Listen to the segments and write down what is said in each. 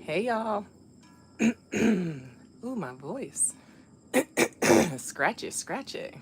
Hey y'all. Ooh, my voice. Scratchy, scratchy.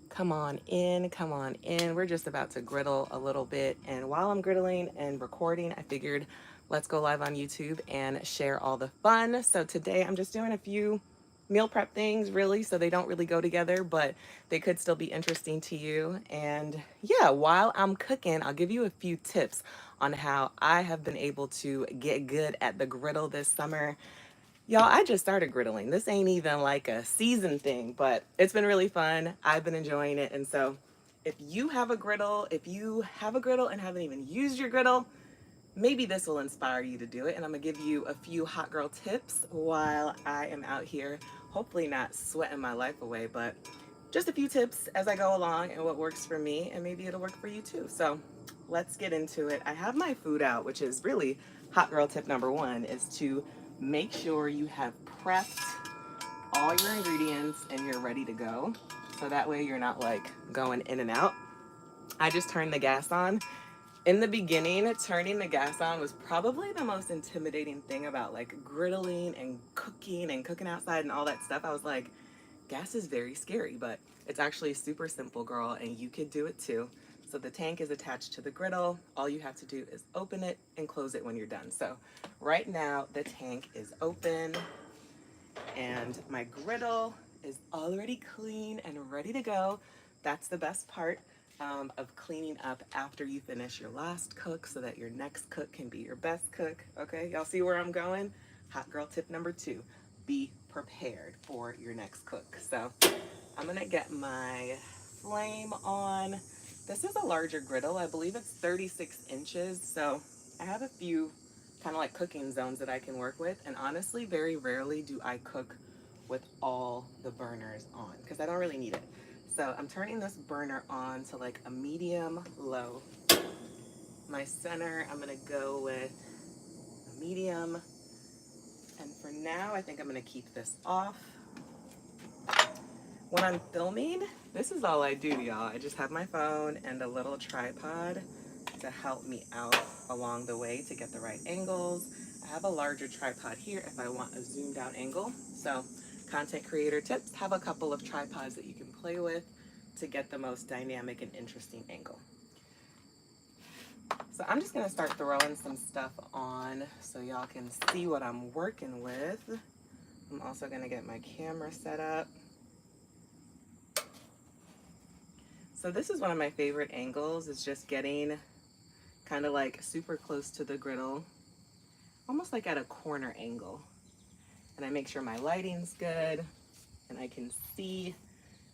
Come on in, come on in. We're just about to griddle a little bit. And while I'm griddling and recording, I figured let's go live on YouTube and share all the fun. So today I'm just doing a few meal prep things, really, so they don't really go together, but they could still be interesting to you. And yeah, while I'm cooking, I'll give you a few tips on how I have been able to get good at the griddle this summer. Y'all, I just started griddling. This ain't even like a season thing, but it's been really fun. I've been enjoying it. And so if you have a griddle, if you have a griddle and haven't even used your griddle, maybe this will inspire you to do it. And I'm gonna give you a few hot girl tips while I am out here, hopefully not sweating my life away, but just a few tips as I go along and what works for me, and maybe it'll work for you too. So let's get into it. I have my food out, which is really hot girl tip number one, is to make sure you have prepped all your ingredients and you're ready to go. So that way you're not like going in and out. I just turned the gas on. In the beginning, turning the gas on was probably the most intimidating thing about like griddling and cooking outside and all that stuff. I was like, gas is very scary, but it's actually super simple, girl, and you could do it too. So the tank is attached to the griddle. All you have to do is open it and close it when you're done. So right now the tank is open and my griddle is already clean and ready to go. That's the best part of cleaning up after you finish your last cook so that your next cook can be your best cook. Okay, y'all see where I'm going? Hot girl tip number two, be prepared for your next cook. So I'm gonna get my flame on. This is a larger griddle. I believe it's 36 inches. So I have a few kind of like cooking zones that I can work with. And honestly, very rarely do I cook with all the burners on because I don't really need it. So I'm turning this burner on to like a medium low. My center, I'm gonna go with a medium. And for now, I think I'm gonna keep this off. When I'm filming, this is all I do, y'all. I just have my phone and a little tripod to help me out along the way to get the right angles. I have a larger tripod here if I want a zoomed out angle. So content creator tips, have a couple of tripods that you can play with to get the most dynamic and interesting angle. So I'm just gonna start throwing some stuff on so y'all can see what I'm working with. I'm also gonna get my camera set up. So this is one of my favorite angles, is just getting kind of like super close to the griddle, almost like at a corner angle. And I make sure my lighting's good and I can see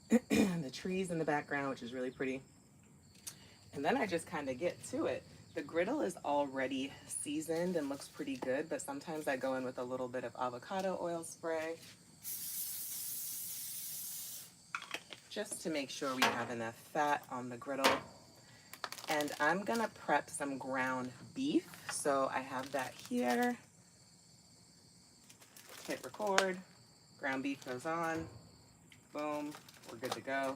the trees in the background, which is really pretty. And then I just kind of get to it. The griddle is already seasoned and looks pretty good, but sometimes I go in with a little bit of avocado oil spray just to make sure we have enough fat on the griddle. And I'm gonna prep some ground beef. So I have that here. Hit record, ground beef goes on, boom, we're good to go.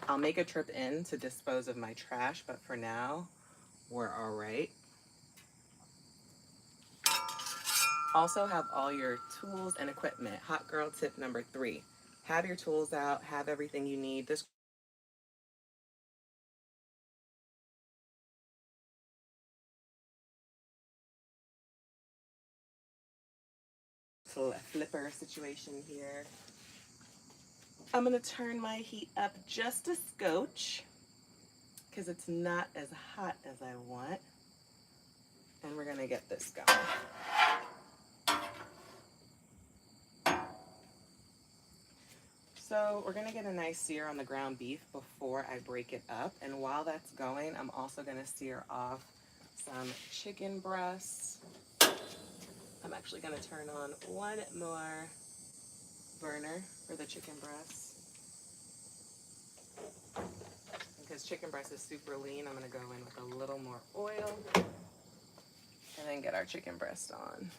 I'll make a trip in to dispose of my trash, but for now, we're all right. Also have all your tools and equipment. Hot girl tip number three, have your tools out, have everything you need. This little flipper situation here. I'm gonna turn my heat up just a scotch because it's not as hot as I want. And we're gonna get this going. So we're gonna get a nice sear on the ground beef before I break it up. And while that's going, I'm also gonna sear off some chicken breasts. I'm actually gonna turn on one more burner for the chicken breasts. Because chicken breast is super lean, I'm gonna go in with a little more oil and then get our chicken breast on.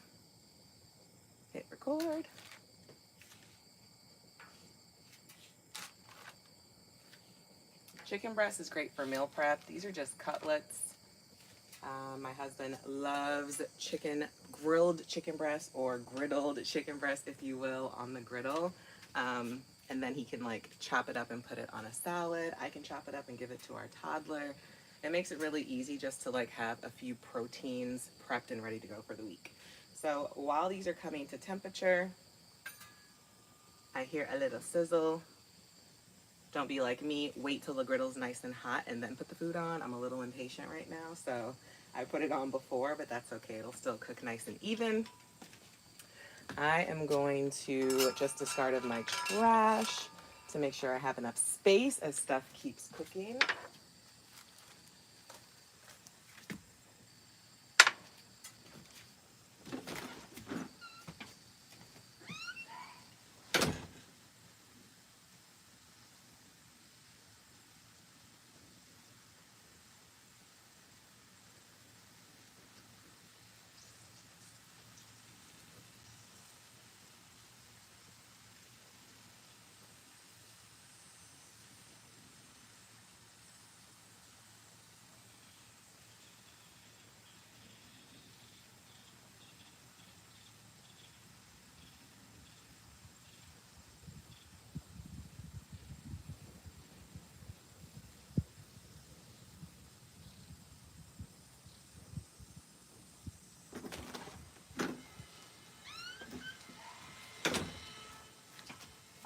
Hit record. Chicken breast is great for meal prep. These are just cutlets. My husband loves grilled chicken breast, or griddled chicken breast, if you will, on the griddle. And then he can like chop it up and put it on a salad. I can chop it up and give it to our toddler. It makes it really easy just to like have a few proteins prepped and ready to go for the week. So while these are coming to temperature, I hear a little sizzle. Don't be like me, wait till the griddle's nice and hot and then put the food on. I'm a little impatient right now, so I put it on before, but that's okay. It'll still cook nice and even. I am going to just discard of my trash to make sure I have enough space as stuff keeps cooking.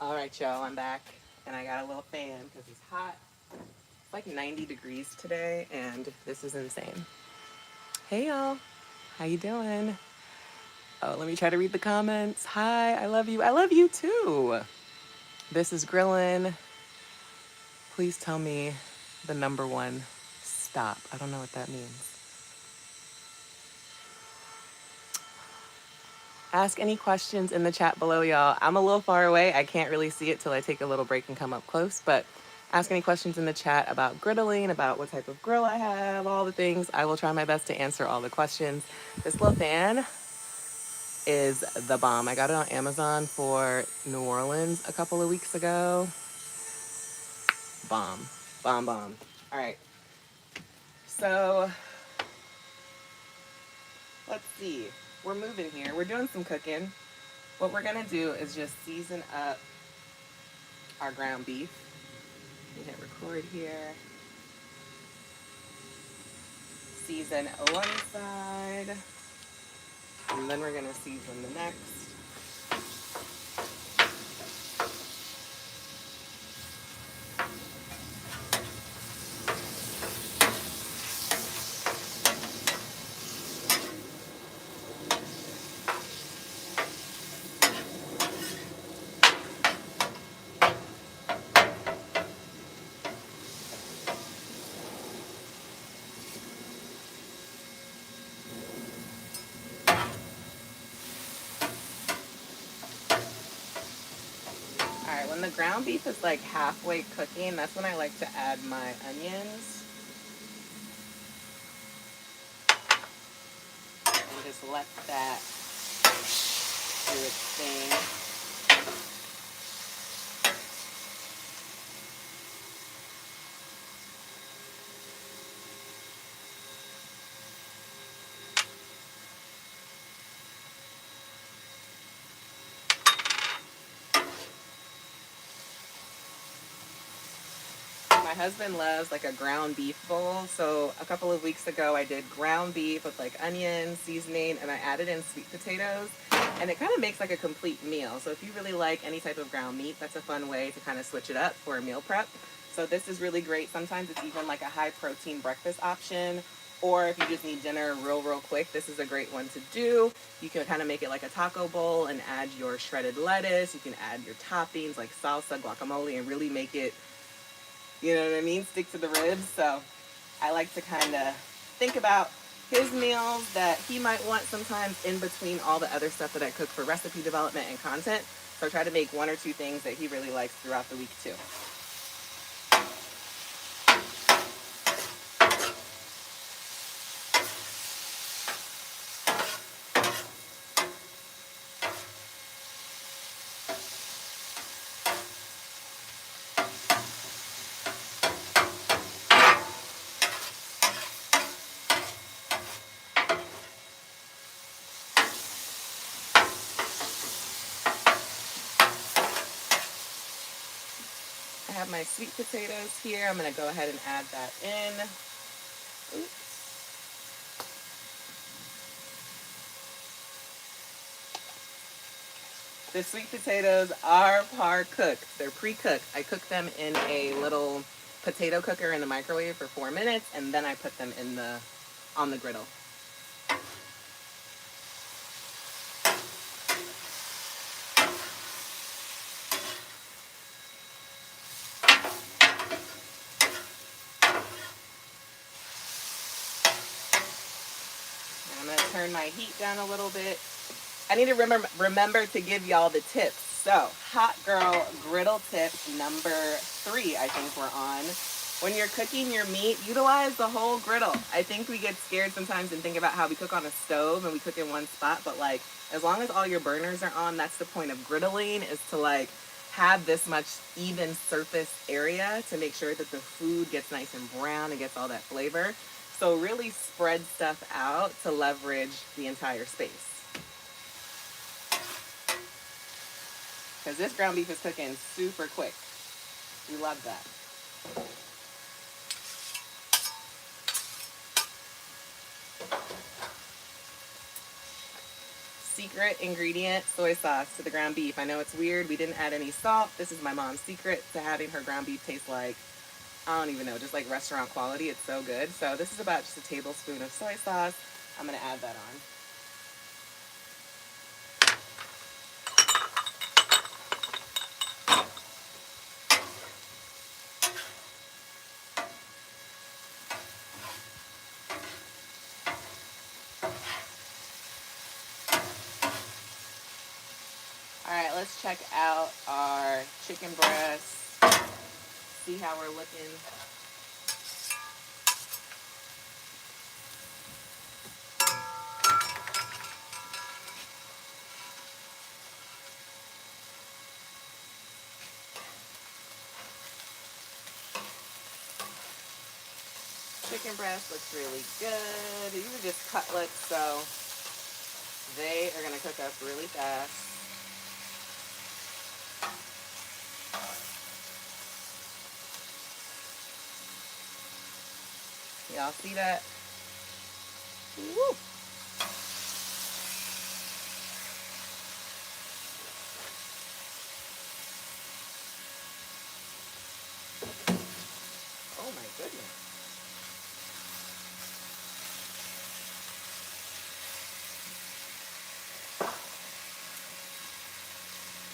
All right, y'all, I'm back, and I got a little fan because it's hot. It's like 90 degrees today, and this is insane. Hey, y'all. How you doing? Oh, let me try to read the comments. Hi, I love you. I love you too. This is Grillin'. Please tell me the number one stop. I don't know what that means. Ask any questions in the chat below, y'all. I'm a little far away. I can't really see it till I take a little break and come up close, but ask any questions in the chat about griddling, about what type of grill I have, all the things. I will try my best to answer all the questions. This little fan is the bomb. I got it on Amazon for New Orleans a couple of weeks ago. Bomb. Bomb, bomb. All right. So let's see. We're moving here. We're doing some cooking. What we're going to do is just season up our ground beef. We hit record here. Season one side. And then we're going to season the next. All right, when the ground beef is like halfway cooking, that's when I like to add my onions. And just let that do its thing. My husband loves like a ground beef bowl. So a couple of weeks ago, I did ground beef with like onions, seasoning, and I added in sweet potatoes. And it kind of makes like a complete meal. So if you really like any type of ground meat, that's a fun way to kind of switch it up for a meal prep. So this is really great. Sometimes it's even like a high protein breakfast option. Or if you just need dinner real quick, this is a great one to do. You can kind of make it like a taco bowl and add your shredded lettuce. You can add your toppings like salsa, guacamole, and really make it, you know what I mean, stick to the ribs. So I like to kind of think about his meals that he might want sometimes in between all the other stuff that I cook for recipe development and content. So I try to make one or two things that he really likes throughout the week too. have my sweet potatoes here. I'm going to go ahead and add that in. Oops. The sweet potatoes are par cooked. They're pre-cooked. I cook them in a little potato cooker in the microwave for 4 minutes, and then I put them in on the griddle. I'm going to turn my heat down a little bit. I need to remember to give y'all the tips. So, hot girl griddle tip number 3, I think we're on. When you're cooking your meat, utilize the whole griddle. I think we get scared sometimes and think about how we cook on a stove and we cook in one spot, but like, as long as all your burners are on, that's the point of griddling, is to like have this much even surface area to make sure that the food gets nice and brown and gets all that flavor. So really spread stuff out to leverage the entire space. Because this ground beef is cooking super quick. We love that. Secret ingredient, soy sauce to the ground beef. I know it's weird. We didn't add any salt. This is my mom's secret to having her ground beef taste like, I don't even know, just like restaurant quality. It's so good. So this is about just a tablespoon of soy sauce. I'm going to add that on. All right, let's check out our chicken breast. See how we're looking. Chicken breast looks really good. These are just cutlets, so they are going to cook up really fast. Y'all see that? Woo! Oh my goodness.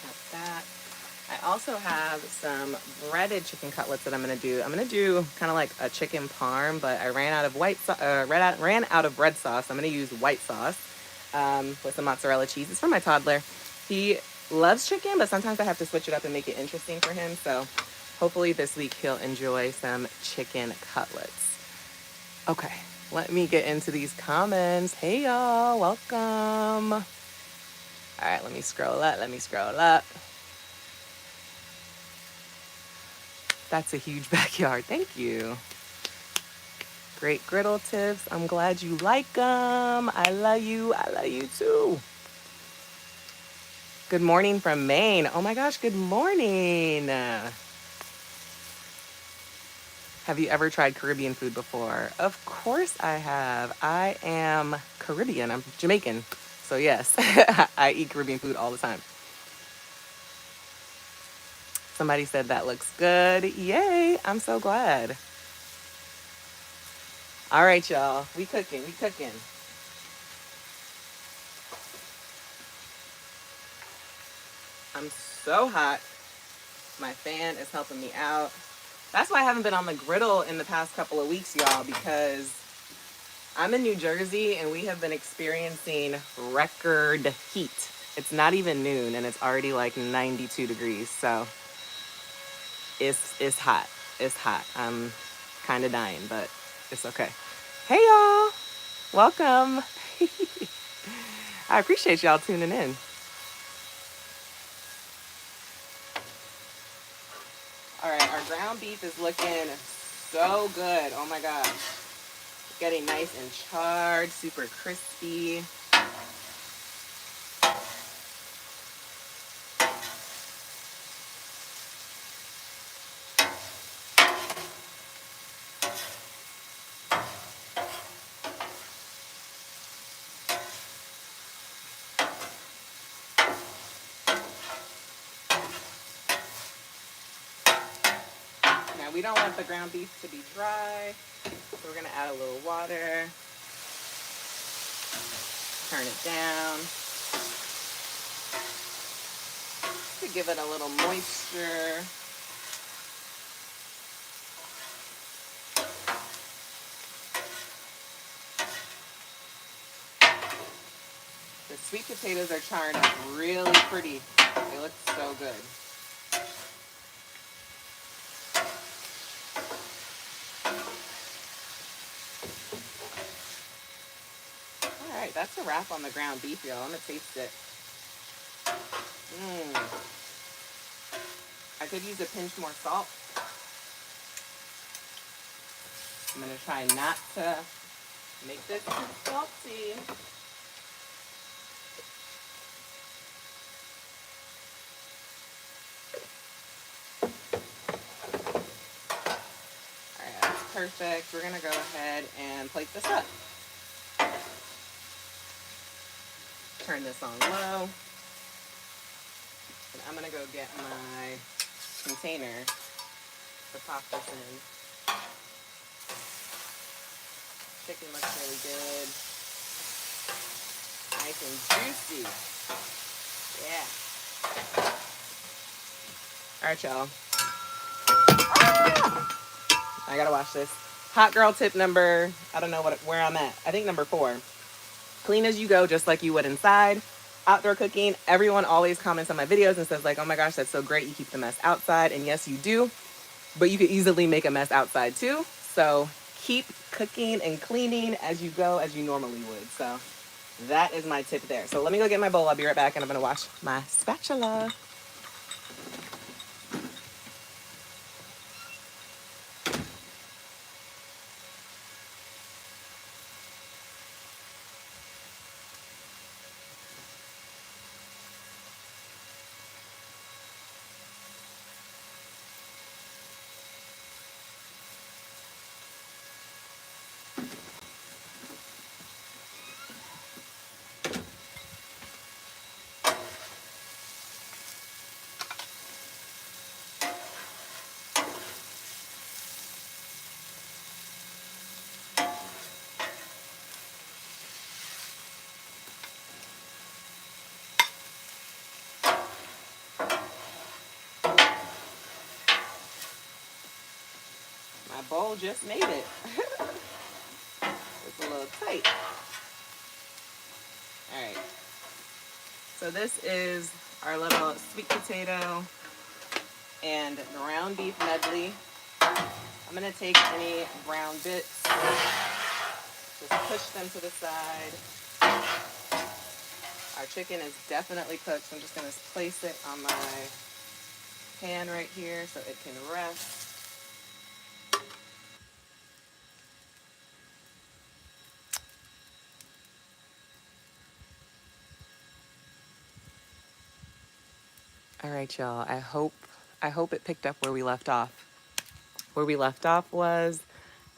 Got that. I also have some breaded chicken cutlets that I'm going to do. I'm going to do kind of like a chicken parm, but I ran out of ran out of bread sauce. I'm going to use white sauce with some mozzarella cheese. It's for my toddler. He loves chicken, but sometimes I have to switch it up and make it interesting for him. So hopefully this week he'll enjoy some chicken cutlets. Okay, let me get into these comments. Hey y'all, welcome. All right, let me scroll up. That's a huge backyard. Thank you. Great griddle tips. I'm glad you like them. I love you. I love you too. Good morning from Maine. Oh my gosh, good morning. Have you ever tried Caribbean food before? Of course I have. I am Caribbean. I'm Jamaican. So yes, I eat Caribbean food all the time. Somebody said that looks good. Yay, I'm so glad. All right, y'all. We cooking. I'm so hot. My fan is helping me out. That's why I haven't been on the griddle in the past couple of weeks, y'all, because I'm in New Jersey and we have been experiencing record heat. It's not even noon and it's already like 92 degrees. So it's hot. It's hot. I'm kind of dying, but it's okay. Hey, y'all. Welcome. I appreciate y'all tuning in. All right, our ground beef is looking so good. Oh my gosh. Getting nice and charred, super crispy. we don't want the ground beef to be dry, so we're gonna add a little water, turn it down to give it a little moisture. The sweet potatoes are charred up really pretty. They look so good. All right, that's a wrap on the ground beef, y'all. I'm gonna taste it. I could use a pinch more salt. I'm gonna try not to make this too salty. All right, that's perfect. We're gonna go ahead and plate this up. Turn this on low. And I'm gonna go get my container to pop this in. Chicken looks really good. Nice and juicy. Yeah. All right, y'all. I gotta watch this. Hot girl tip number, I don't know where I'm at. I think number 4. Clean as you go, just like you would inside. Outdoor cooking, everyone always comments on my videos and says like, oh my gosh, that's so great. You keep the mess outside. And yes, you do. But you could easily make a mess outside too. So keep cooking and cleaning as you go, as you normally would. So that is my tip there. So let me go get my bowl. I'll be right back and I'm gonna wash my spatula. My bowl just made it. It's a little tight. All right. So this is our little sweet potato and ground beef medley. I'm gonna take any brown bits, just push them to the side. Our chicken is definitely cooked, so I'm just gonna place it on my pan right here so it can rest. All right, y'all. I hope it picked up where we left off. Where we left off was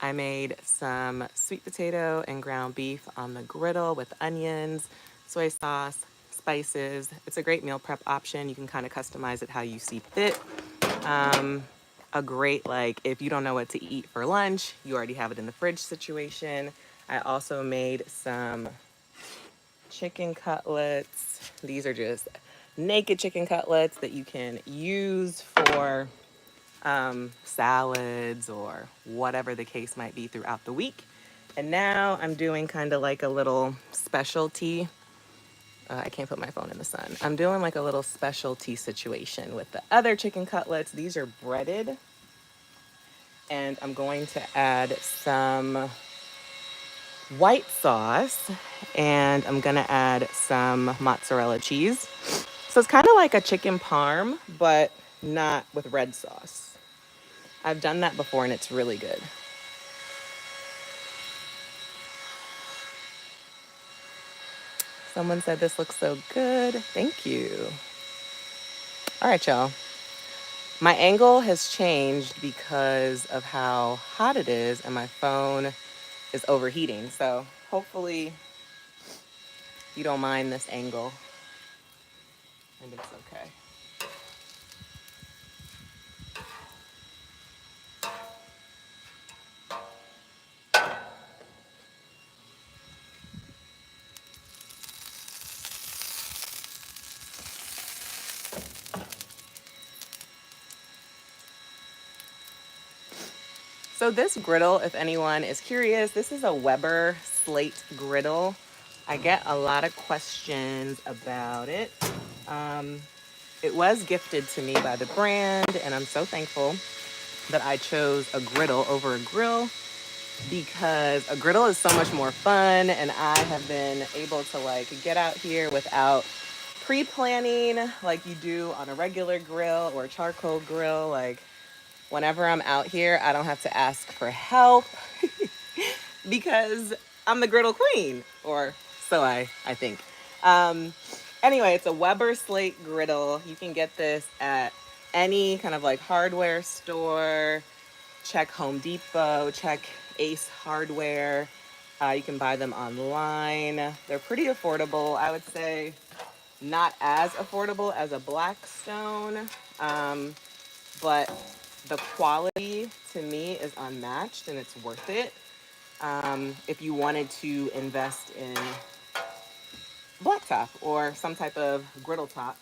I made some sweet potato and ground beef on the griddle with onions, soy sauce, spices. It's a great meal prep option. You can kind of customize it how you see fit. A great, like, if you don't know what to eat for lunch, you already have it in the fridge situation. I also made some chicken cutlets. These are just naked chicken cutlets that you can use for salads or whatever the case might be throughout the week. And now I'm doing kind of like a little specialty. I can't put my phone in the sun. I'm doing like a little specialty situation with the other chicken cutlets. These are breaded. And I'm going to add some white sauce and I'm gonna add some mozzarella cheese. So it's kind of like a chicken parm, but not with red sauce. I've done that before and it's really good. Someone said this looks so good. Thank you. All right, y'all. My angle has changed because of how hot it is and my phone is overheating. So hopefully you don't mind this angle and it's okay. So this griddle, if anyone is curious, this is a Weber slate griddle. I get a lot of questions about it. Um, it was gifted to me by the brand, and I'm so thankful that I chose a griddle over a grill because a griddle is so much more fun, and I have been able to like get out here without pre-planning like you do on a regular grill or a charcoal grill. Like whenever I'm out here, I don't have to ask for help because I'm the griddle queen, or so I think. Um, anyway, it's a Weber slate griddle. You can get this at any kind of like hardware store. Check Home Depot, check Ace Hardware. You can buy them online. They're pretty affordable. I would say not as affordable as a Blackstone, um, but the quality to me is unmatched and it's worth it. If you wanted to invest in blacktop or some type of griddle top,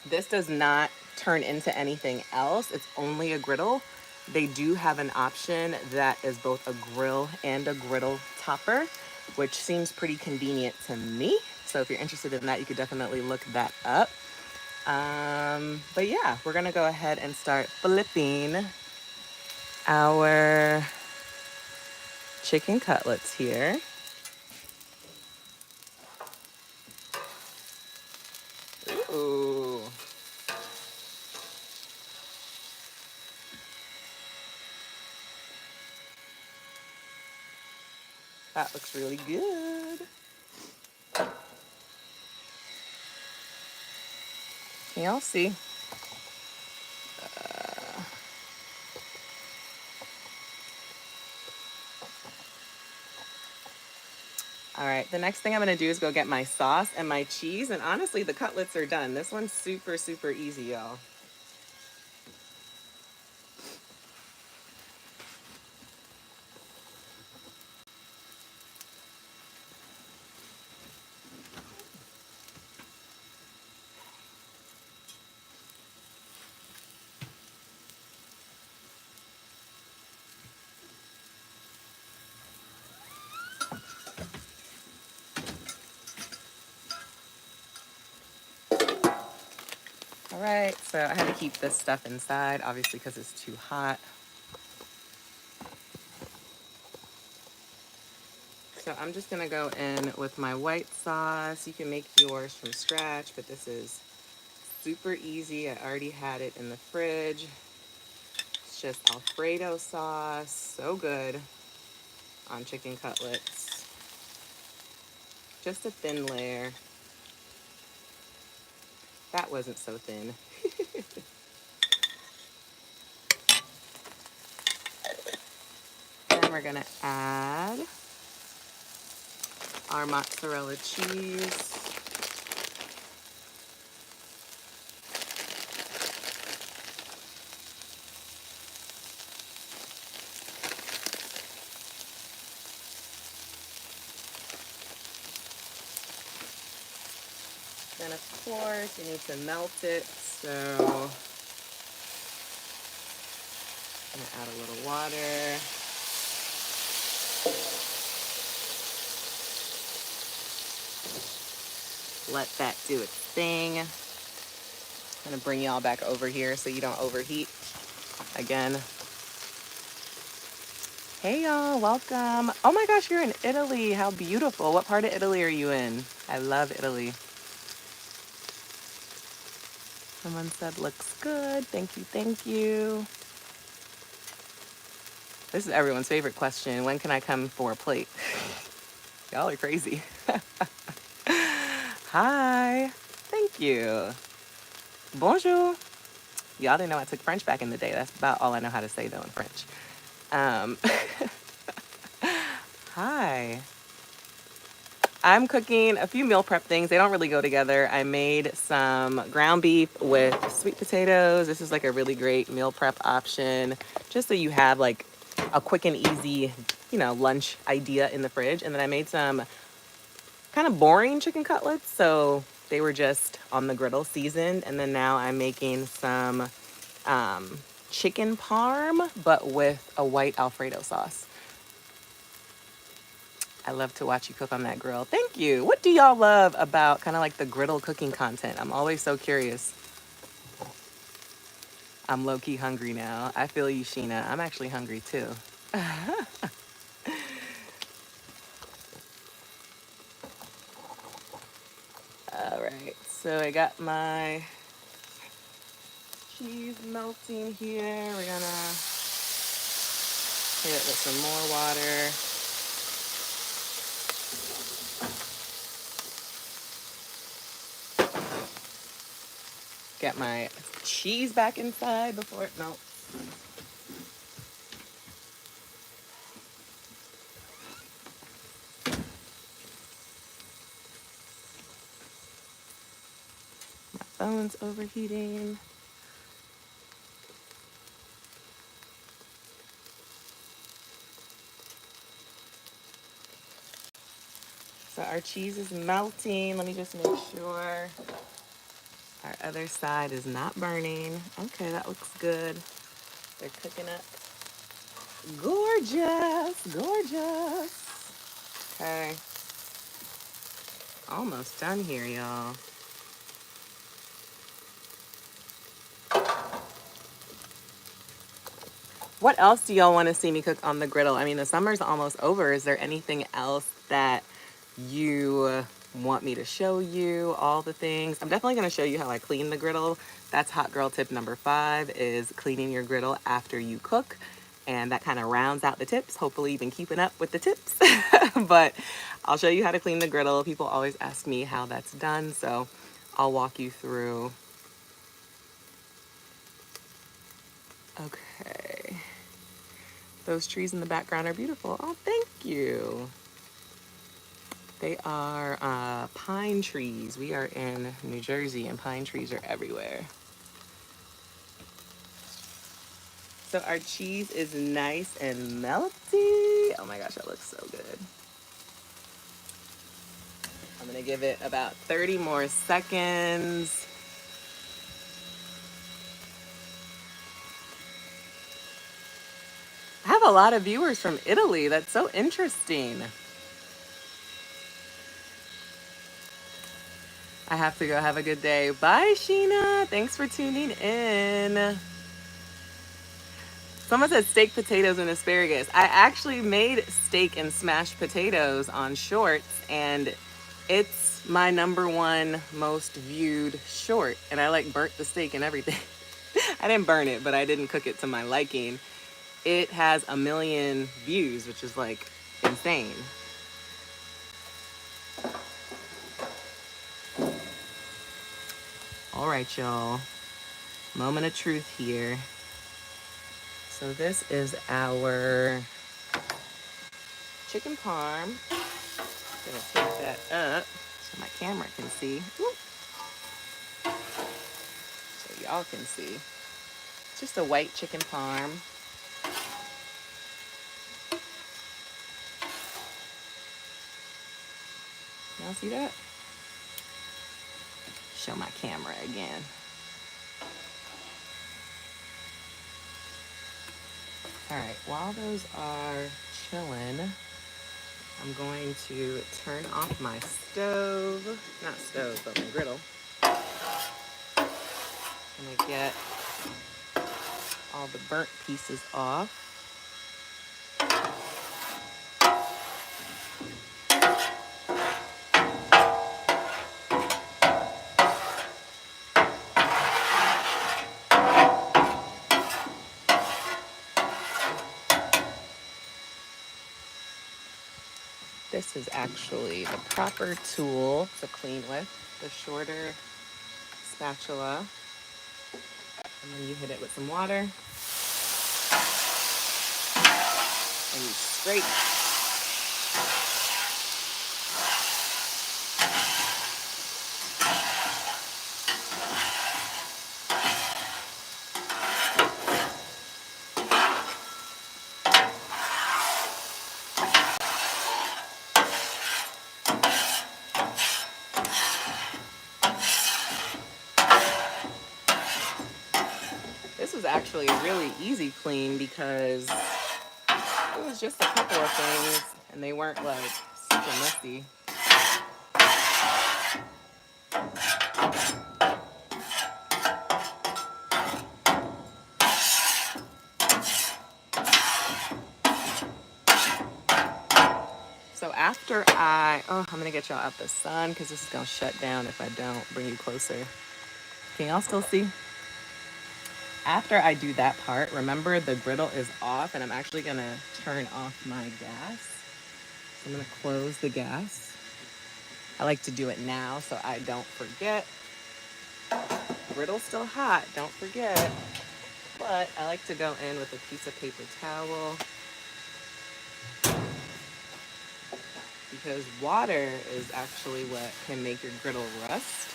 this does not turn into anything else. It's only a griddle. They do have an option that is both a grill and a griddle topper, which seems pretty convenient to me. So if you're interested in that, you could definitely look that up. But yeah, we're gonna go ahead and start flipping our chicken cutlets here. Ooh. That looks really good. Can y'all see? All right, the next thing I'm gonna do is go get my sauce and my cheese, and honestly, the cutlets are done. This one's super, super easy, y'all. All right, so I had to keep this stuff inside, obviously, because it's too hot. So I'm just gonna go in with my white sauce. You can make yours from scratch, but this is super easy. I already had it in the fridge. It's just Alfredo sauce, so good on chicken cutlets. Just a thin layer. That wasn't so thin. Then we're gonna add our mozzarella cheese. Then of course you need to melt it, so I'm gonna add a little water. Let that do its thing. I'm gonna bring y'all back over here so you don't overheat again. Hey y'all, welcome. Oh my gosh, you're in Italy. How beautiful. What part of Italy are you in? I love Italy. Someone said looks good. Thank you, thank you. This is everyone's favorite question. When can I come for a plate? Y'all are crazy. Hi. Thank you. Bonjour. Y'all didn't know I took French back in the day. That's about all I know how to say though in French. Um, hi. I'm cooking a few meal prep things. They don't really go together. I made some ground beef with sweet potatoes. This is like a really great meal prep option, just so you have like a quick and easy, lunch idea in the fridge. And then I made some kind of boring chicken cutlets, so they were just on the griddle seasoned. And then now I'm making some chicken parm, but with a white Alfredo sauce. I love to watch you cook on that grill. Thank you. What do y'all love about kind of like the griddle cooking content? I'm always so curious. I'm low-key hungry now. I feel you, Sheena. I'm actually hungry too. All right, so I got my cheese melting here. We're gonna hit it with some more water. Get my cheese back inside before it melts. My phone's overheating. So our cheese is melting. Let me just make sure our other side is not burning. Okay, that looks good. They're cooking up. Gorgeous, gorgeous. Okay, almost done here, y'all. What else do y'all want to see me cook on the griddle? I mean, the summer's almost over. Is there anything else that you want me to show you? All the things. I'm definitely going to show you how I clean the griddle. That's hot girl tip number 5 is cleaning your griddle after you cook. And that kind of rounds out the tips. Hopefully you've been keeping up with the tips. But I'll show you how to clean the griddle. People always ask me how that's done. So I'll walk you through. Okay. Those trees in the background are beautiful. Oh, thank you. They are pine trees. We are in New Jersey and pine trees are everywhere. So our cheese is nice and melty. Oh my gosh, that looks so good. I'm gonna give it about 30 more seconds. I have a lot of viewers from Italy. That's so interesting. I have to go. Have a good day. Bye, Sheena. Thanks for tuning in. Someone said steak, potatoes, and asparagus. I actually made steak and smashed potatoes on shorts, and it's my #1 most viewed short. And I like burnt the steak and everything. I didn't burn it, but I didn't cook it to my liking. It has 1 million views, which is like insane. All right, y'all. Moment of truth here. So this is our chicken parm. Gonna take that up so my camera can see. Whoop. So y'all can see. It's just a white chicken parm. Y'all see that? Show my camera again. All right, while those are chilling, I'm going to turn off my stove. Not stove, but my griddle. I'm gonna get all the burnt pieces off. This is actually the proper tool to clean with, the shorter spatula. And then you hit it with some water. And you scrape. This was actually actually a really easy clean because it was just a couple of things and they weren't like super messy. So after I'm gonna get y'all out the sun because this is gonna shut down if I don't bring you closer. Can y'all still see? After I do that part, remember the griddle is off and I'm actually gonna turn off my gas. So I'm gonna close the gas. I like to do it now so I don't forget. Griddle's still hot, don't forget. But I like to go in with a piece of paper towel because water is actually what can make your griddle rust.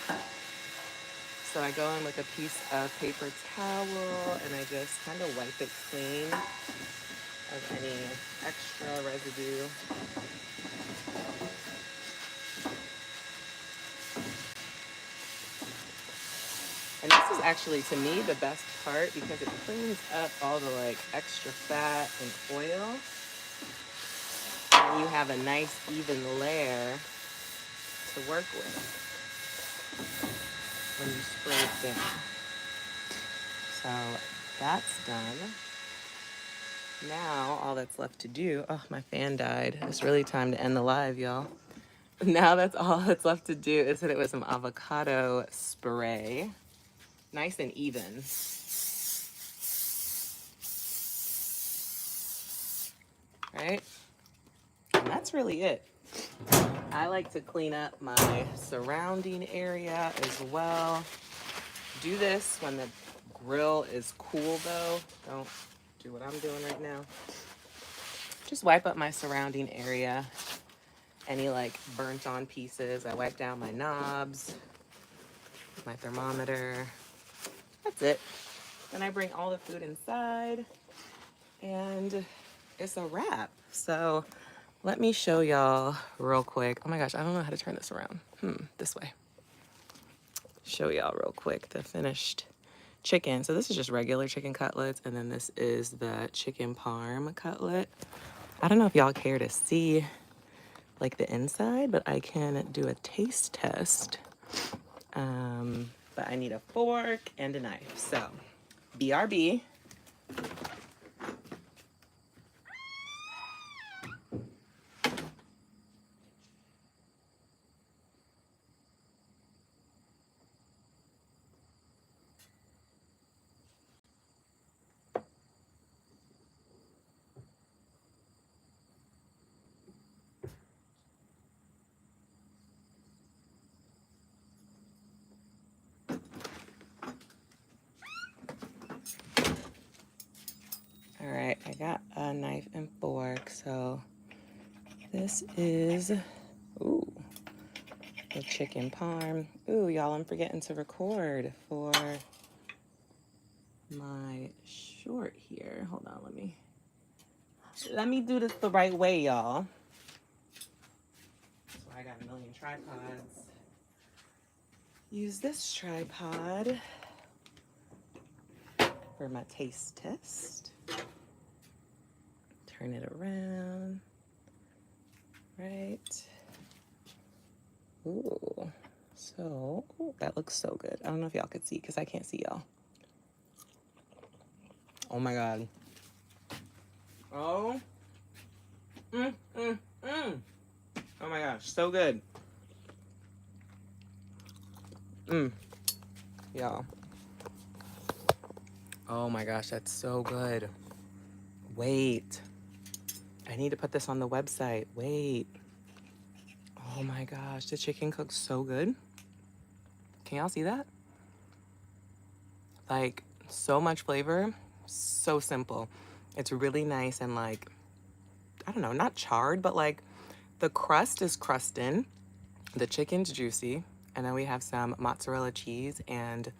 So I go in with a piece of paper towel and I just kind of wipe it clean of any extra residue. And this is actually, to me, the best part because it cleans up all the like extra fat and oil. And you have a nice even layer to work with when you spray it down. So that's done. Now all that's left to do, oh, my fan died. It's really time to end the live, y'all. Now that's all that's left to do is hit it with some avocado spray. Nice and even. Right? And that's really it. I like to clean up my surrounding area as well. Do this when the grill is cool though. Don't do what I'm doing right now. Just wipe up my surrounding area. Any like burnt on pieces. I wipe down my knobs, my thermometer. That's it. Then I bring all the food inside and it's a wrap. So let me show y'all real quick. Oh my gosh, I don't know how to turn this around. This way. Show y'all real quick the finished chicken. So this is just regular chicken cutlets, and then this is the chicken parm cutlet. I don't know if y'all care to see like the inside, but I can do a taste test. But I need a fork and a knife. So BRB. All right, I got a knife and fork. So this is, ooh, the chicken parm. Ooh, y'all, I'm forgetting to record for my short here. Hold on, let me do this the right way, y'all. That's why I got a million tripods. Use this tripod for my taste test. Turn it around. Right. Ooh. So, ooh, that looks so good. I don't know if y'all could see because I can't see y'all. Oh my God. Oh. Oh my gosh, so good. Y'all. Oh my gosh, that's so good. Wait. I need to put this on the website. Wait. Oh my gosh, the chicken cooks so good. Can y'all see that? Like, so much flavor, so simple. It's really nice and like, I don't know, not charred, but like the crust is crustin', the chicken's juicy, and then we have some mozzarella cheese and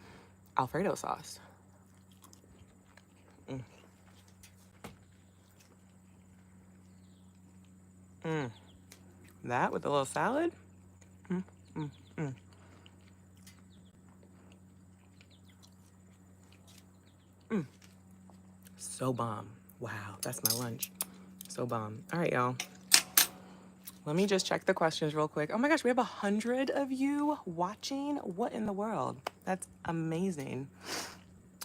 Alfredo sauce. That with a little salad. So bomb. Wow, that's my lunch. So bomb. All right, y'all. Let me just check the questions real quick. Oh my gosh, we have 100 of you watching. What in the world? That's amazing.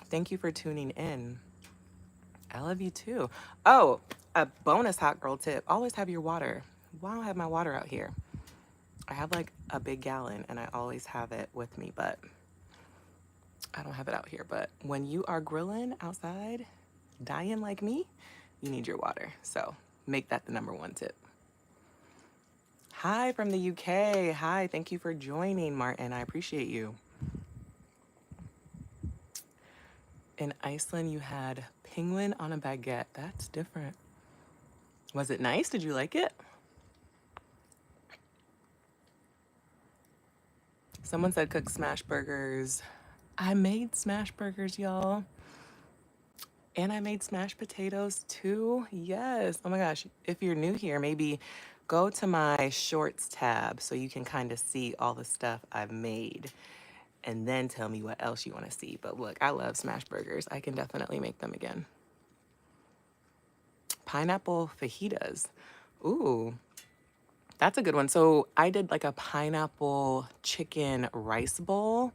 Thank you for tuning in. I love you too. Oh, a bonus hot girl tip. Always have your water. Why don't I have my water out here? I have like a big gallon and I always have it with me, but I don't have it out here. But when you are grilling outside, dying like me, you need your water. So make that the #1 tip. Hi from the UK. Hi, thank you for joining, Martin. I appreciate you. In Iceland, you had penguin on a baguette. That's different. Was it nice? Did you like it? Someone said cook smash burgers. I made smash burgers, y'all. And I made smashed potatoes too. Yes. Oh my gosh. If you're new here, maybe go to my shorts tab so you can kind of see all the stuff I've made and then tell me what else you want to see. But look, I love smashed burgers. I can definitely make them again. Pineapple fajitas. Ooh, that's a good one. So I did like a pineapple chicken rice bowl,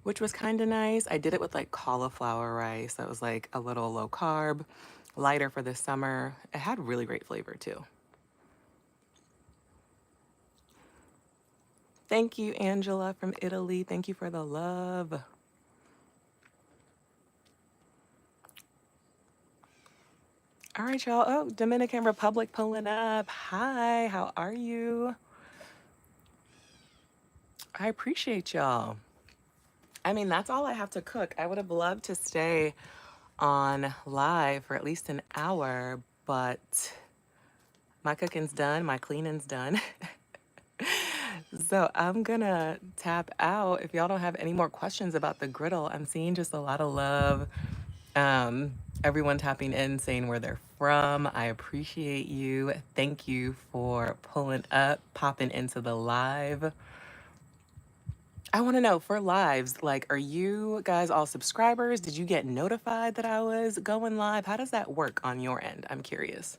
which was kind of nice. I did it with like cauliflower rice. That was like a little low carb, lighter for the summer. It had really great flavor too. Thank you, Angela from Italy. Thank you for the love. All right, y'all. Oh, Dominican Republic pulling up. Hi, how are you? I appreciate y'all. I mean, that's all I have to cook. I would have loved to stay on live for at least an hour, but my cooking's done, my cleaning's done. So I'm gonna tap out. If y'all don't have any more questions about the griddle, I'm seeing just a lot of love. Everyone tapping in, saying where they're from. I appreciate you. Thank you for pulling up, popping into the live. I want to know for lives, like, are you guys all subscribers? Did you get notified that I was going live? How does that work on your end? I'm curious.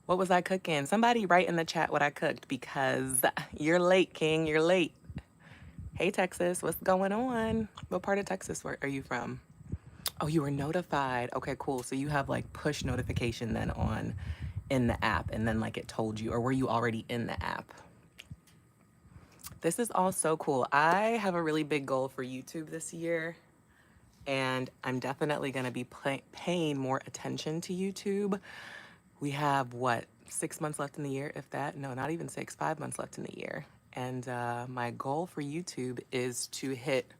What was I cooking? Somebody write in the chat what I cooked because you're late, King. You're late. Hey, Texas, what's going on? What part of Texas are you from? Oh, you were notified. Okay, cool. So you have like push notification then on in the app and then like it told you, or were you already in the app? This is all so cool. I have a really big goal for YouTube this year, and I'm definitely going to be paying more attention to YouTube. We have what, 6 months left in the year, if that? No, not even 6, 5 months left in the year. And my goal for YouTube is to hit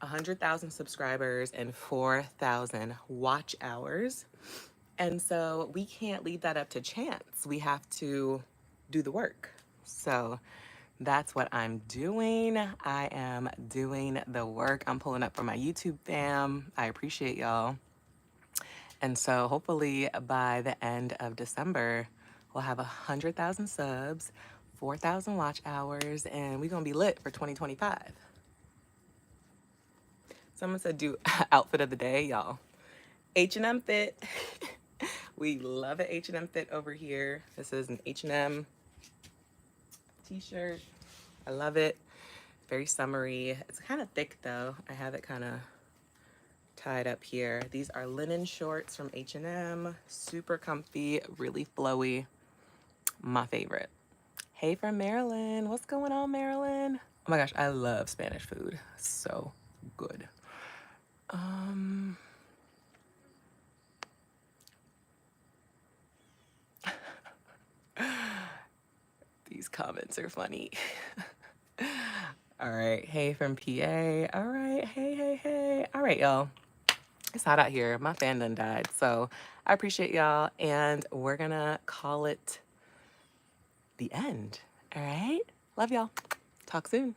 100,000 subscribers and 4,000 watch hours. And so we can't leave that up to chance. We have to do the work. So that's what I'm doing. I am doing the work. I'm pulling up for my YouTube fam. I appreciate y'all. And so hopefully by the end of December, we'll have 100,000 subs, 4,000 watch hours, and we're going to be lit for 2025. Someone said do outfit of the day, y'all. H&M fit. We love an H&M fit over here. This is an H&M t-shirt. I love it. Very summery. It's kind of thick though. I have it kind of tied up here. These are linen shorts from H&M. Super comfy, really flowy. My favorite. Hey from Maryland. What's going on, Maryland? Oh my gosh, I love Spanish food. So good. These comments are funny. All right. Hey from PA. All right. Hey. All right, y'all. It's hot out here. My fan done died. So I appreciate y'all. And we're going to call it the end. All right. Love y'all. Talk soon.